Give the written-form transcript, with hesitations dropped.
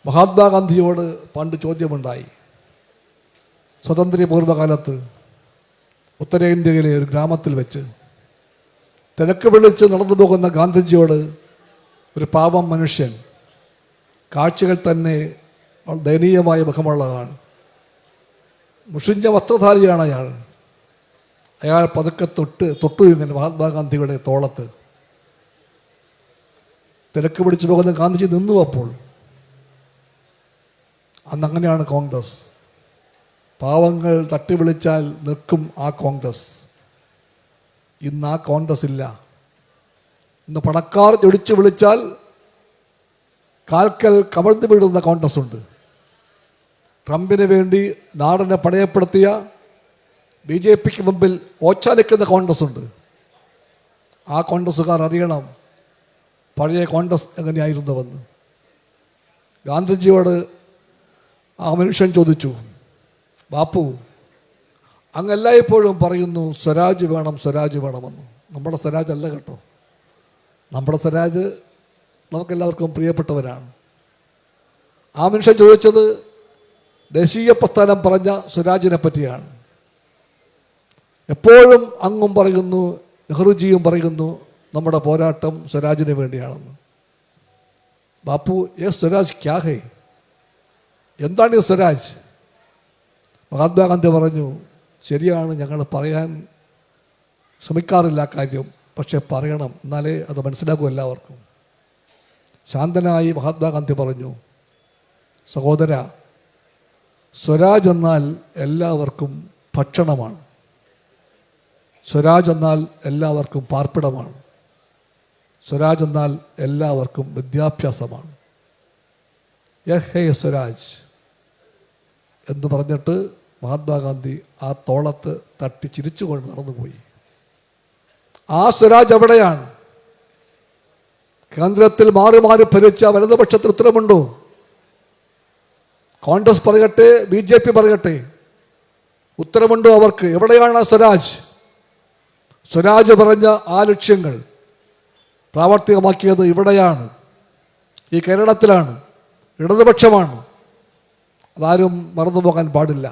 മഹാത്മാഗാന്ധിയോട് പണ്ട് ചോദ്യമുണ്ടായി. സ്വാതന്ത്ര്യപൂർവ്വകാലത്ത് ഉത്തരേന്ത്യയിലെ ഒരു ഗ്രാമത്തിൽ വെച്ച് തിരക്ക് വിളിച്ച് നടന്നു പോകുന്ന ഗാന്ധിജിയോട് ഒരു പാവം മനുഷ്യൻ, കാഴ്ചകൾ തന്നെ ദയനീയമായ മുഖമുള്ളതാണ്, മുഷിഞ്ഞ വസ്ത്രധാരിയാണ് അയാൾ പതുക്കെ തൊട്ടു ഇങ്ങനെ മഹാത്മാഗാന്ധിയുടെ തോളത്ത്. തിരക്ക് പിടിച്ചു പോകുന്ന ഗാന്ധിജി നിന്നു. അപ്പോൾ അന്നങ്ങനെയാണ് കോൺഗ്രസ്. പാവങ്ങൾ തട്ടി വിളിച്ചാൽ നിൽക്കും ആ കോൺഗ്രസ്. ഇന്ന് ആ കോൺഗ്രസ് ഇല്ല. ഇന്ന് പണക്കാർ ജൊടിച്ചു വിളിച്ചാൽ കാൽക്കൽ കമഴ്ന്നു വീടുന്ന കോൺഗ്രസ് ഉണ്ട്. ട്രംപിന് വേണ്ടി നാടിനെ പണയപ്പെടുത്തിയ BJPക്ക് മുമ്പിൽ ഓച്ചാനിക്കുന്ന കോൺഗ്രസ് ഉണ്ട്. ആ കോൺഗ്രസ്സുകാർ അറിയണം പഴയ കോൺഗ്രസ് എങ്ങനെയായിരുന്നുവെന്ന്. ഗാന്ധിജിയോട് ആ മനുഷ്യൻ ചോദിച്ചു, ബാപ്പു, അങ്ങ് എല്ലായ്പ്പോഴും പറയുന്നു സ്വരാജ് വേണം, സ്വരാജ് വേണമെന്ന്. നമ്മുടെ സ്വരാജ് അല്ല കേട്ടോ. നമ്മുടെ സ്വരാജ് നമുക്കെല്ലാവർക്കും പ്രിയപ്പെട്ടവരാണ്. ആ മനുഷ്യൻ ചോദിച്ചത് ദേശീയ പ്രസ്ഥാനം പറഞ്ഞ സ്വരാജിനെ പറ്റിയാണ്. എപ്പോഴും അങ്ങും പറയുന്നു, നെഹ്റുജിയും പറയുന്നു നമ്മുടെ പോരാട്ടം സ്വരാജിന് വേണ്ടിയാണെന്ന്. ബാപ്പു, സ്വരാജ് ക്യാ ഹൈ, എന്താണ് ഈ സ്വരാജ്? മഹാത്മാഗാന്ധി പറഞ്ഞു, ശരിയാണ്, ഞങ്ങൾ പറയാൻ ശ്രമിക്കാറില്ല കാര്യം, പക്ഷെ പറയണം, എന്നാലേ അത് മനസ്സിലാക്കൂ എല്ലാവർക്കും. ശാന്തനായി മഹാത്മാഗാന്ധി പറഞ്ഞു, സഹോദര, സ്വരാജ് എന്നാൽ എല്ലാവർക്കും ഭക്ഷണമാണ്, സ്വരാജ് എന്നാൽ എല്ലാവർക്കും പാർപ്പിടമാണ്, സ്വരാജ് എന്നാൽ എല്ലാവർക്കും വിദ്യാഭ്യാസമാണ്. ഹേ സ്വരാജ് എന്ന് പറഞ്ഞിട്ട് മഹാത്മാഗാന്ധി ആ തോളത്ത് തട്ടി ചിരിച്ചുകൊണ്ട് നടന്നുപോയി. ആ സ്വരാജ് എവിടെയാണ്? കേന്ദ്രത്തിൽ മാറി മാറി ഭരിച്ച വലതുപക്ഷത്തിന് ഉത്തരമുണ്ടോ? കോൺഗ്രസ് പറയട്ടെ, BJP പറയട്ടെ, ഉത്തരമുണ്ടോ അവർക്ക്? എവിടെയാണ് ആ സ്വരാജ്? സ്വരാജ് പറഞ്ഞ ആ ലക്ഷ്യങ്ങൾ പ്രാവർത്തികമാക്കിയത് ഇവിടെയാണ്, ഈ കേരളത്തിലാണ്, ഇടതുപക്ഷമാണ്. അതാരും മറന്നുപോകാൻ പാടില്ല.